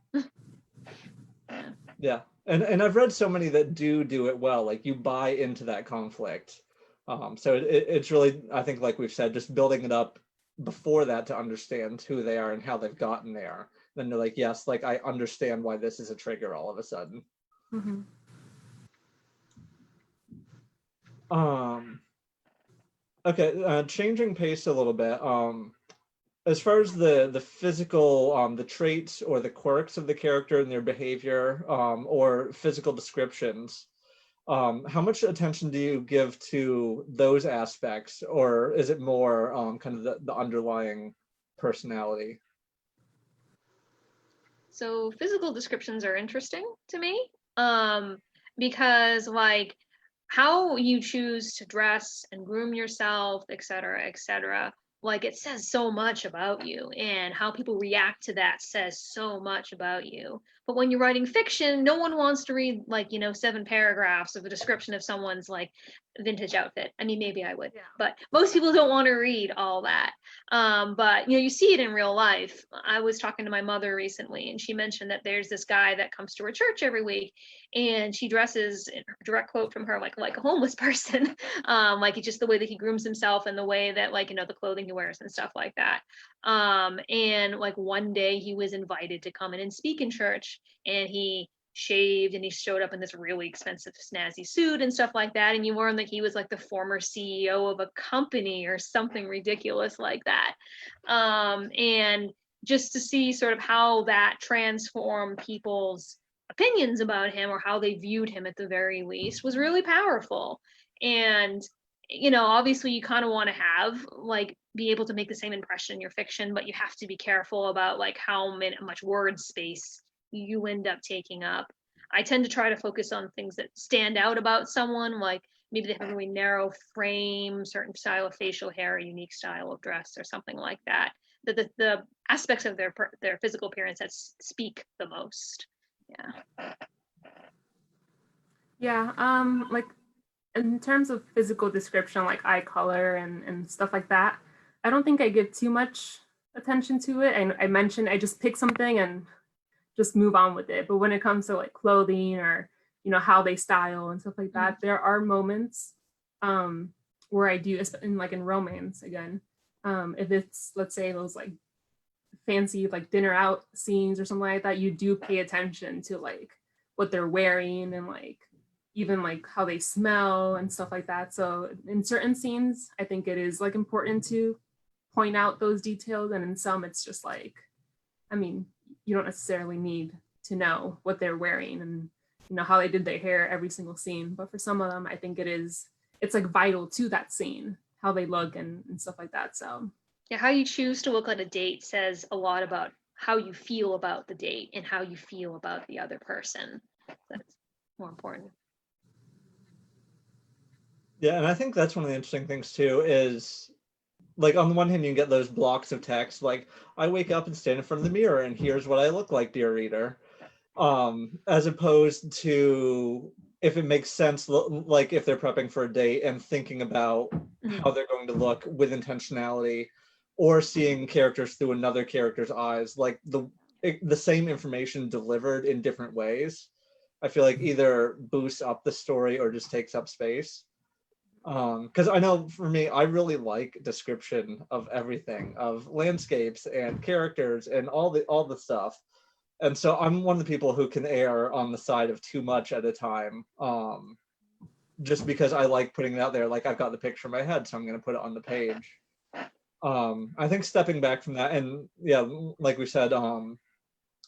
Yeah. And I've read so many that do it well. Like you buy into that conflict. So it's really, I think, like we've said, just building it up before that to understand who they are and how they've gotten there. Then they're like, yes, like I understand why this is a trigger all of a sudden. Okay, changing pace a little bit. As far as the physical, the traits or the quirks of the character and their behavior, or physical descriptions, how much attention do you give to those aspects, or is it more kind of the underlying personality? So physical descriptions are interesting to me, because like how you choose to dress and groom yourself, et cetera, like it says so much about you, and how people react to that says so much about you. But when you're writing fiction, no one wants to read like 7 paragraphs of a description of someone's like vintage outfit. I mean, maybe I would, but most people don't want to read all that. But you see it in real life. I was talking to my mother recently, and she mentioned that there's this guy that comes to her church every week, and she dresses, direct quote from her, like a homeless person. Like it's just the way that he grooms himself and the way that the clothing he wears and stuff like that. And like one day he was invited to come in and speak in church, and he shaved and he showed up in this really expensive snazzy suit and stuff like that, and you learn that he was like the former CEO of a company or something ridiculous like that. And just to see sort of how that transformed people's opinions about him, or how they viewed him at the very least, was really powerful. And obviously you kind of want to have be able to make the same impression in your fiction, but you have to be careful about like how much word space you end up taking up. I tend to try to focus on things that stand out about someone, like maybe they have a really narrow frame, certain style of facial hair, a unique style of dress, or something like that. The aspects of their physical appearance that speak the most. Like in terms of physical description, like eye color and stuff like that, I don't think I give too much attention to it. And I mentioned I just pick something and just move on with it. But when it comes to like clothing or how they style and stuff like that, there are moments where I do, in romance again, if it's, let's say, those like fancy like dinner out scenes or something like that, you do pay attention to like what they're wearing and like even like how they smell and stuff like that. So in certain scenes, I think it is like important to point out those details, and in some it's just like, I mean, you don't necessarily need to know what they're wearing and how they did their hair every single scene, but for some of them I think it's like vital to that scene, how they look and stuff like that. So yeah, how you choose to look at a date says a lot about how you feel about the date and how you feel about the other person. That's more important. Yeah, and I think that's one of the interesting things too is, like, on the one hand, you get those blocks of text, like, I wake up and stand in front of the mirror and here's what I look like, dear reader. As opposed to if it makes sense, like if they're prepping for a date and thinking about how they're going to look with intentionality, or seeing characters through another character's eyes, like the same information delivered in different ways, I feel like either boosts up the story or just takes up space. Because I know for me, I really like description of everything, of landscapes and characters and all the stuff. And so I'm one of the people who can err on the side of too much at a time, just because I like putting it out there. Like, I've got the picture in my head, so I'm going to put it on the page. I think stepping back from that, and yeah, like we said,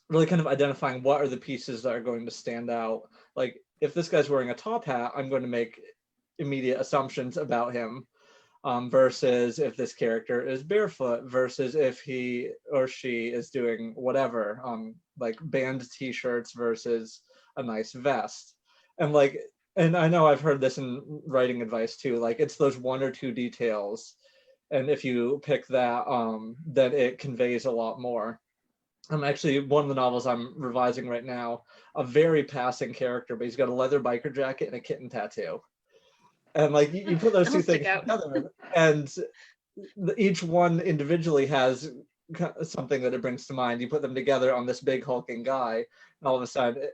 really kind of identifying what are the pieces that are going to stand out. Like, if this guy's wearing a top hat, I'm going to make immediate assumptions about him. Versus if this character is barefoot, versus if he or she is doing whatever, like band t-shirts versus a nice vest. And like, and I know I've heard this in writing advice too, like it's those one or two details. And if you pick that, then it conveys a lot more. Actually, one of the novels I'm revising right now, a very passing character, but he's got a leather biker jacket and a kitten tattoo. And like you put those two things together, and each one individually has something that it brings to mind. You put them together on this big hulking guy, and all of a sudden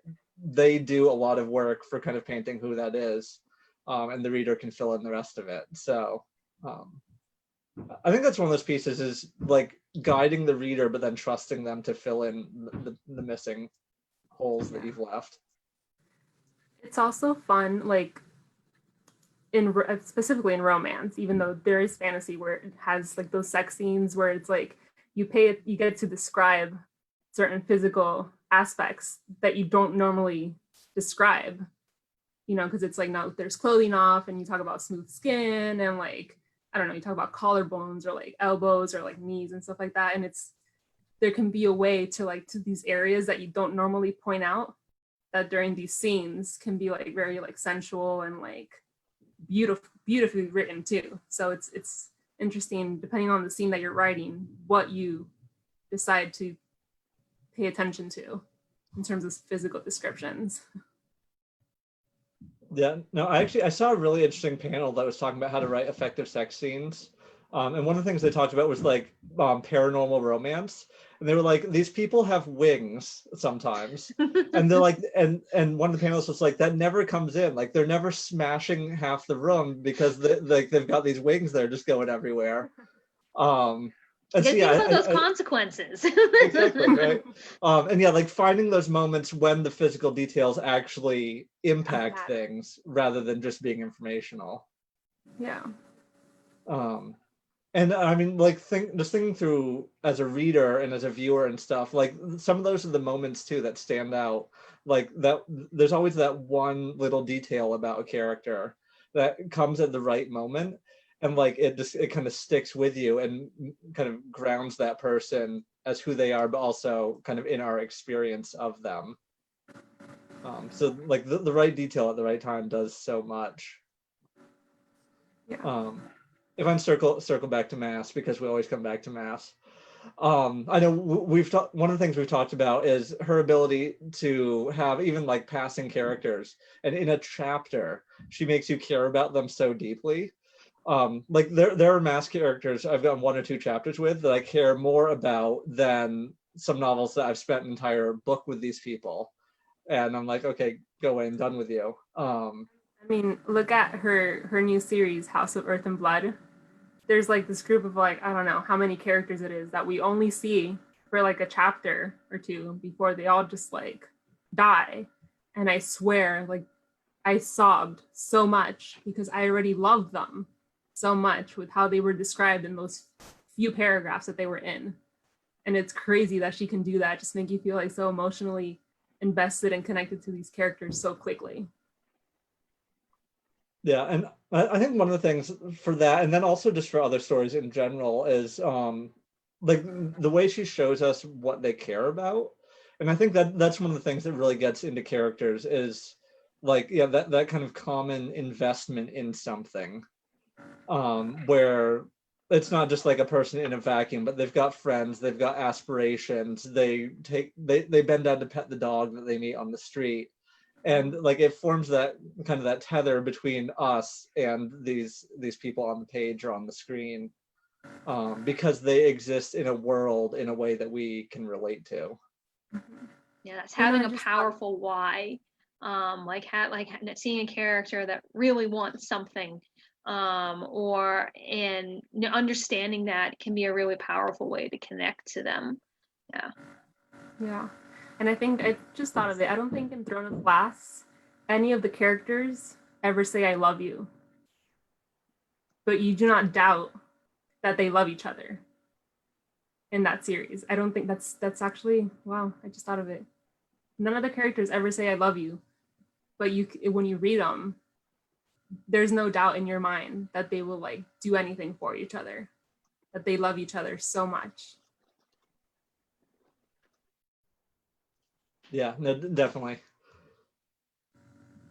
they do a lot of work for kind of painting who that is, and the reader can fill in the rest of it. So I think that's one of those pieces, is like guiding the reader, but then trusting them to fill in the missing holes that you've left. It's also fun, like specifically in romance, even though there is fantasy where it has like those sex scenes where it's like you get to describe certain physical aspects that you don't normally describe, because it's like, no, there's clothing off, and you talk about smooth skin and like, I don't know, you talk about collarbones or like elbows or like knees and stuff like that, and there can be a way to these areas that you don't normally point out, that during these scenes can be like very like sensual and like beautifully written too. So it's interesting, depending on the scene that you're writing, what you decide to pay attention to in terms of physical descriptions. Yeah, no, I saw a really interesting panel that was talking about how to write effective sex scenes. And one of the things they talked about was like paranormal romance. And they were like, these people have wings sometimes. And they're like, and one of the panelists was like, that never comes in. Like, they're never smashing half the room because they've got these wings that are just going everywhere. And so, yeah, think about those consequences. Exactly, right? And yeah, like finding those moments when the physical details actually impact things rather than just being informational. Yeah. And I mean, like, just thinking through as a reader and as a viewer and stuff, like some of those are the moments too that stand out. Like that, there's always that one little detail about a character that comes at the right moment, and like it kind of sticks with you and kind of grounds that person as who they are, but also kind of in our experience of them. So like the right detail at the right time does so much. Yeah. If I'm circle back to Mass, because we always come back to Mass. I know one of the things we've talked about is her ability to have even like passing characters, and in a chapter, she makes you care about them so deeply. Like there are Mass characters I've gotten 1 or 2 chapters with that I care more about than some novels that I've spent an entire book with these people, and I'm like, okay, go away, I'm done with you. I mean, look at her new series, House of Earth and Blood. There's like this group of like, I don't know how many characters it is that we only see for like a chapter or two before they all just like die. And I swear, like, I sobbed so much because I already loved them so much with how they were described in those few paragraphs that they were in. And it's crazy that she can do that, just make you feel like so emotionally invested and connected to these characters so quickly. Yeah, and I think one of the things for that, and then also just for other stories in general, is like the way she shows us what they care about. And I think that that's one of the things that really gets into characters is like, yeah, that kind of common investment in something, where it's not just like a person in a vacuum, but they've got friends, they've got aspirations, they bend down to pet the dog that they meet on the street. And like it forms that kind of that tether between us and these people on the page or on the screen, because they exist in a world in a way that we can relate to. Yeah, it's having a powerful why, like seeing a character that really wants something, and understanding that can be a really powerful way to connect to them. Yeah. And I think I just thought of it. I don't think in Throne of Glass, any of the characters ever say I love you. But you do not doubt that they love each other in that series. I don't think that's actually, wow, I just thought of it. None of the characters ever say I love you. But when you read them, there's no doubt in your mind that they will like do anything for each other, that they love each other so much. Yeah, no, definitely.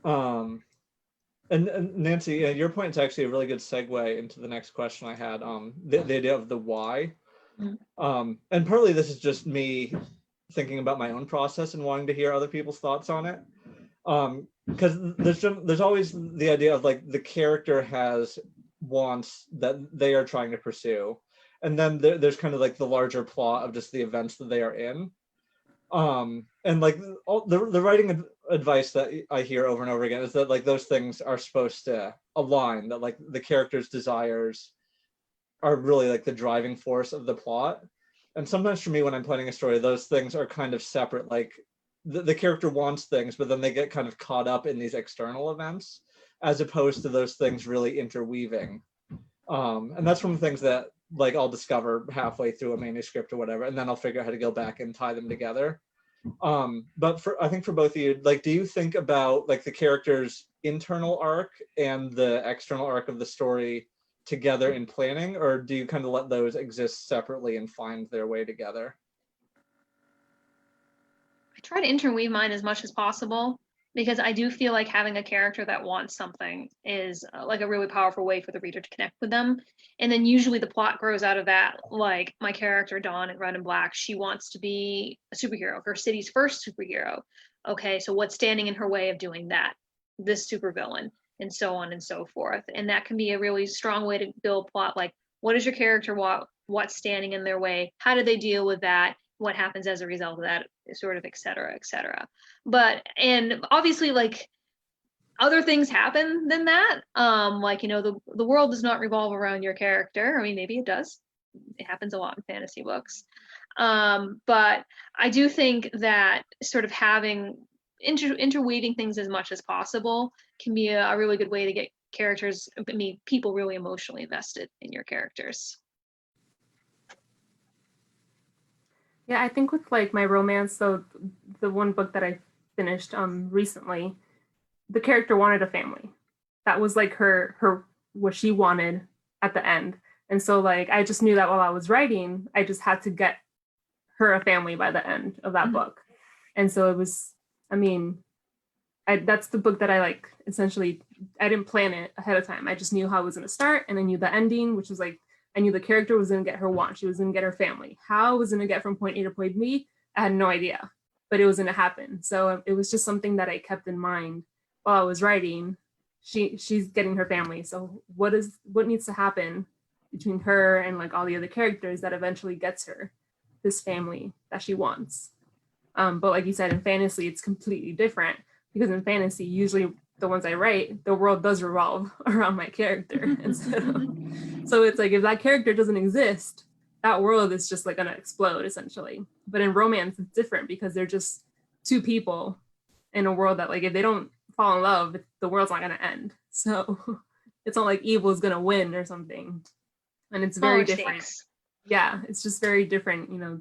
And Nancy, your point is actually a really good segue into the next question I had. The idea of the why. And partly this is just me thinking about my own process and wanting to hear other people's thoughts on it. Because there's always the idea of like the character has wants that they are trying to pursue, and then there's kind of like the larger plot of just the events that they are in. And like all the writing advice that I hear over and over again is that like those things are supposed to align, that like the character's desires are really like the driving force of the plot. And sometimes for me, when I'm planning a story, those things are kind of separate. Like the character wants things, but then they get kind of caught up in these external events, as opposed to those things really interweaving. And that's one of the things that like I'll discover halfway through a manuscript or whatever, and then I'll figure out how to go back and tie them together. But I think for both of you, like, do you think about like the character's internal arc and the external arc of the story together in planning, or do you kind of let those exist separately and find their way together? I try to interweave mine as much as possible, because I do feel like having a character that wants something is like a really powerful way for the reader to connect with them. And then usually the plot grows out of that. Like my character, Dawn in Red and Black, she wants to be a superhero, her city's first superhero. Okay, so what's standing in her way of doing that? This supervillain, and so on and so forth. And that can be a really strong way to build plot. Like, what does your character want? What's standing in their way? How do they deal with that? What happens as a result of that, sort of, et cetera, et cetera. But, and obviously like other things happen than that. Like, you know, the world does not revolve around your character. I mean, maybe it does. It happens a lot in fantasy books. But I do think that sort of having interweaving things as much as possible can be a really good way to get characters, I mean, people really emotionally invested in your characters. Yeah, I think with like my romance, so the one book that I finished recently, the character wanted a family. That was like her what she wanted at the end. And so like I just knew that while I was writing, I just had to get her a family by the end of that book. And so it was, I mean, that's the book that I like essentially, I didn't plan it ahead of time. I just knew how it was gonna start, and I knew the ending, which was like, I knew the character was going to get her want. She was going to get her family. How it was going to get from point A to point B, I had no idea, but it was going to happen. So it was just something that I kept in mind while I was writing. She's getting her family. So what needs to happen between her and like all the other characters that eventually gets her this family that she wants? But like you said, in fantasy, it's completely different, because in fantasy, usually the ones I write, the world does revolve around my character. And so it's like, if that character doesn't exist, that world is just like gonna explode essentially. But in romance, it's different because they're just two people in a world that, like, if they don't fall in love, the world's not gonna end. So it's not like evil is gonna win or something. And it's very different. Yeah, it's just very different, you know,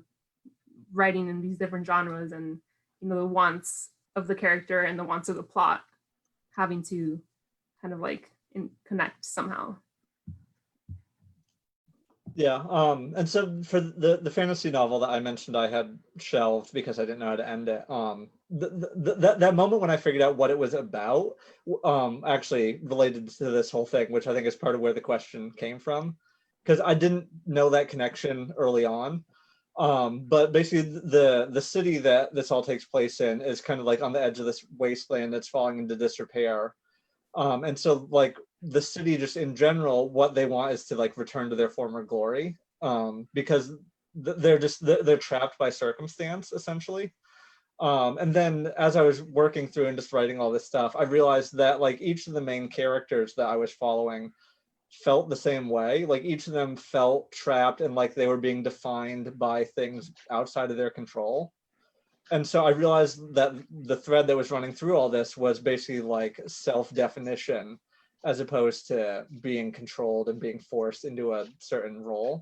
writing in these different genres, and, you know, the wants of the character and the wants of the plot having to kind of like connect somehow. Yeah, and so for the fantasy novel that I mentioned I had shelved because I didn't know how to end it, that moment when I figured out what it was about, actually related to this whole thing, which I think is part of where the question came from, because I didn't know that connection early on. But basically the city that this all takes place in is kind of like on the edge of this wasteland that's falling into disrepair. And so like the city just in general, what they want is to like return to their former glory, because they're trapped by circumstance essentially. And then as I was working through and just writing all this stuff, I realized that like each of the main characters that I was following felt the same way. Like each of them felt trapped and like they were being defined by things outside of their control. And so I realized that the thread that was running through all this was basically like self-definition as opposed to being controlled and being forced into a certain role.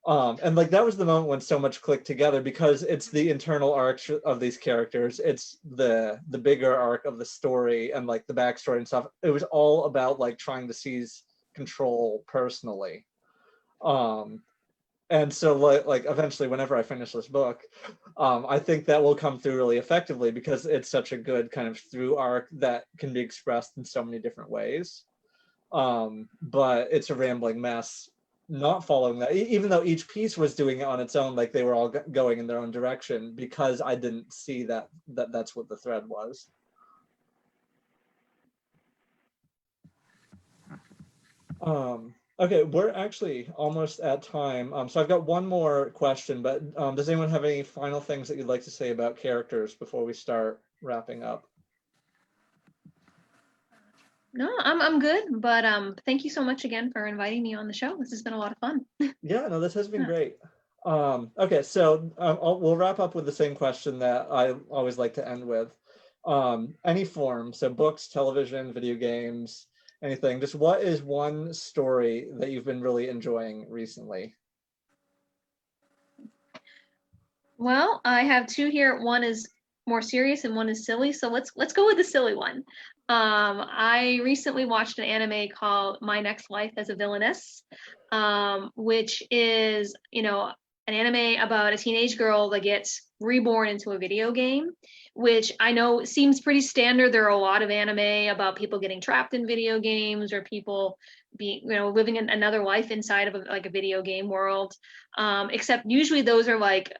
And like that was the moment when so much clicked together, because it's the internal arc of these characters, it's the bigger arc of the story and like the backstory and stuff. It was all about like trying to seize control personally. And so like eventually whenever I finish this book, I think that will come through really effectively because it's such a good kind of through arc that can be expressed in so many different ways. But it's a rambling mess not following that, even though each piece was doing it on its own, like they were all going in their own direction, because I didn't see that's what the thread was. Okay, we're actually almost at time. So I've got one more question, but does anyone have any final things that you'd like to say about characters before we start wrapping up? No, I'm good, but thank you so much again for inviting me on the show. This has been a lot of fun. Yeah, no, this has been great. Okay, so we'll wrap up with the same question that I always like to end with. Any form, so books, television, video games, anything. Just what is one story that you've been really enjoying recently? Well, I have two here. One is more serious and one is silly. So let's go with the silly one. I recently watched an anime called My Next Life as a Villainess, which is, you know, an anime about a teenage girl that gets reborn into a video game, which I know seems pretty standard. There are a lot of anime about people getting trapped in video games or people being, you know, living in another life inside of a video game world. Except usually those are like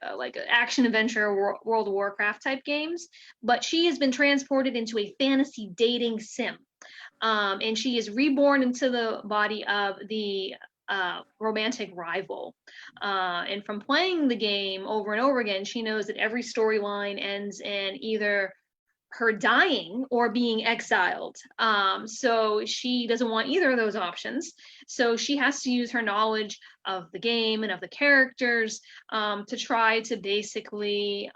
action adventure World of Warcraft type games. But she has been transported into a fantasy dating sim. And she is reborn into the body of the romantic rival. And from playing the game over and over again, she knows that every storyline ends in either her dying or being exiled. So she doesn't want either of those options. So she has to use her knowledge of the game and of the characters to try to basically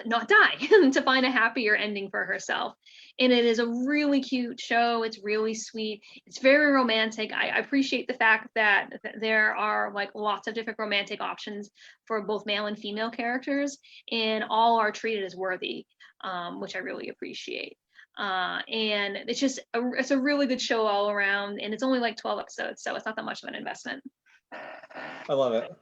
not die, to find a happier ending for herself. And it is a really cute show. It's really sweet. It's very romantic. I appreciate the fact that there are like lots of different romantic options for both male and female characters, and all are treated as worthy, which I really appreciate. And it's a really good show all around, and it's only like 12 episodes, so it's not that much of an investment. I love it.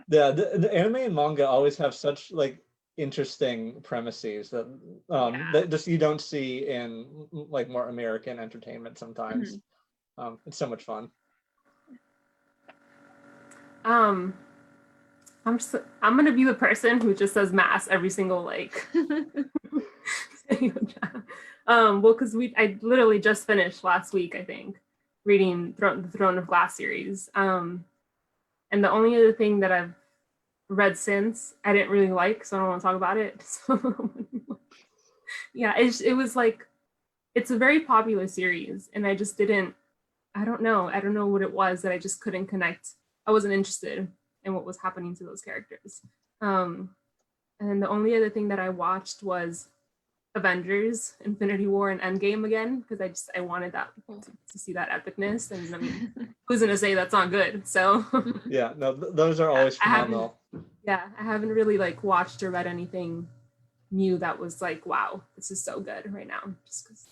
Yeah, the anime and manga always have such like interesting premises that that just you don't see in like more American entertainment sometimes. It's so much fun. I'm gonna be the person who just says mass every single like well, because I literally just finished last week, I think, reading the Throne of Glass series. And the only other thing that I've read since I didn't really like, so I don't want to talk about it. So, yeah, it was like, it's a very popular series, and I just didn't I don't know. I don't know what it was that I just couldn't connect. I wasn't interested in what was happening to those characters. And the only other thing that I watched was Avengers, Infinity War, and Endgame again, because I wanted that to see that epicness. And I mean, who's gonna say that's not good? So Yeah, no, those are always phenomenal. I haven't really like watched or read anything new that was like, wow, this is so good right now. Just because,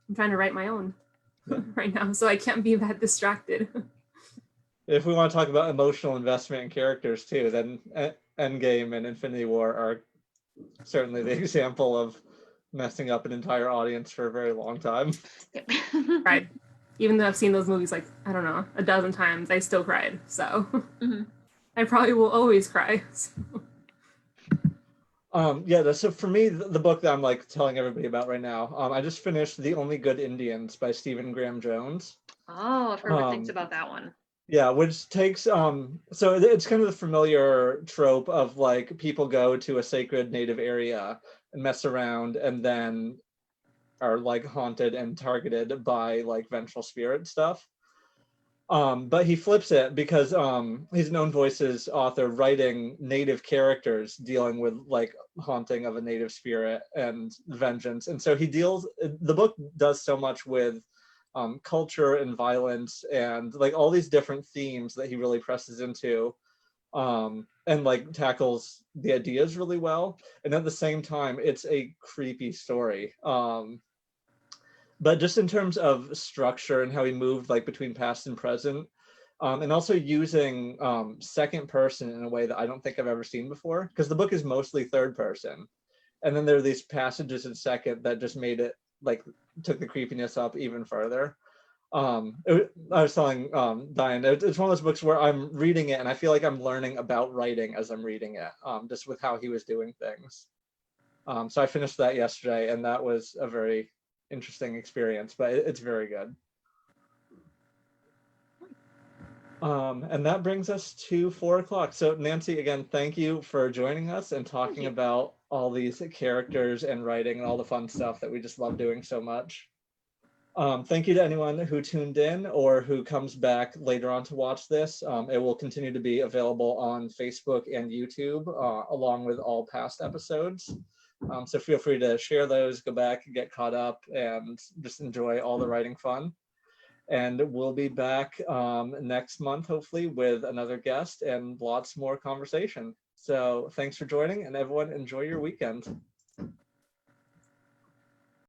I'm trying to write my own right now, so I can't be that distracted. If we want to talk about emotional investment in characters too, then Endgame and Infinity War are certainly the example of messing up an entire audience for a very long time. Right. Even though I've seen those movies like, I don't know, a dozen times, I still cried. So I probably will always cry. So. So for me, the book that I'm like telling everybody about right now, I just finished The Only Good Indians by Stephen Graham Jones. Oh, I've heard good things about that one. Yeah, which takes so it's kind of the familiar trope of like people go to a sacred native area and mess around and then are like haunted and targeted by like vengeful spirit stuff. But he flips it because he's known voices author writing native characters dealing with like haunting of a native spirit and vengeance. And so the book does so much with culture and violence and like all these different themes that he really presses into and like tackles the ideas really well. And at the same time, it's a creepy story. But just in terms of structure and how he moved like between past and present, and also using second person in a way that I don't think I've ever seen before, because the book is mostly third person. And then there are these passages in second that just made it like took the creepiness up even further. I was telling Daien, it's one of those books where I'm reading it and I feel like I'm learning about writing as I'm reading it, just with how he was doing things. So I finished that yesterday, and that was a very interesting experience, but it's very good. And that brings us to 4 o'clock. So Nancy, again, thank you for joining us and talking about all these characters and writing and all the fun stuff that we just love doing so much. Thank you to anyone who tuned in or who comes back later on to watch this. It will continue to be available on Facebook and YouTube, along with all past episodes. So feel free to share those, go back, get caught up, and just enjoy all the writing fun. And we'll be back next month, hopefully, with another guest and lots more conversation. So thanks for joining, and everyone enjoy your weekend.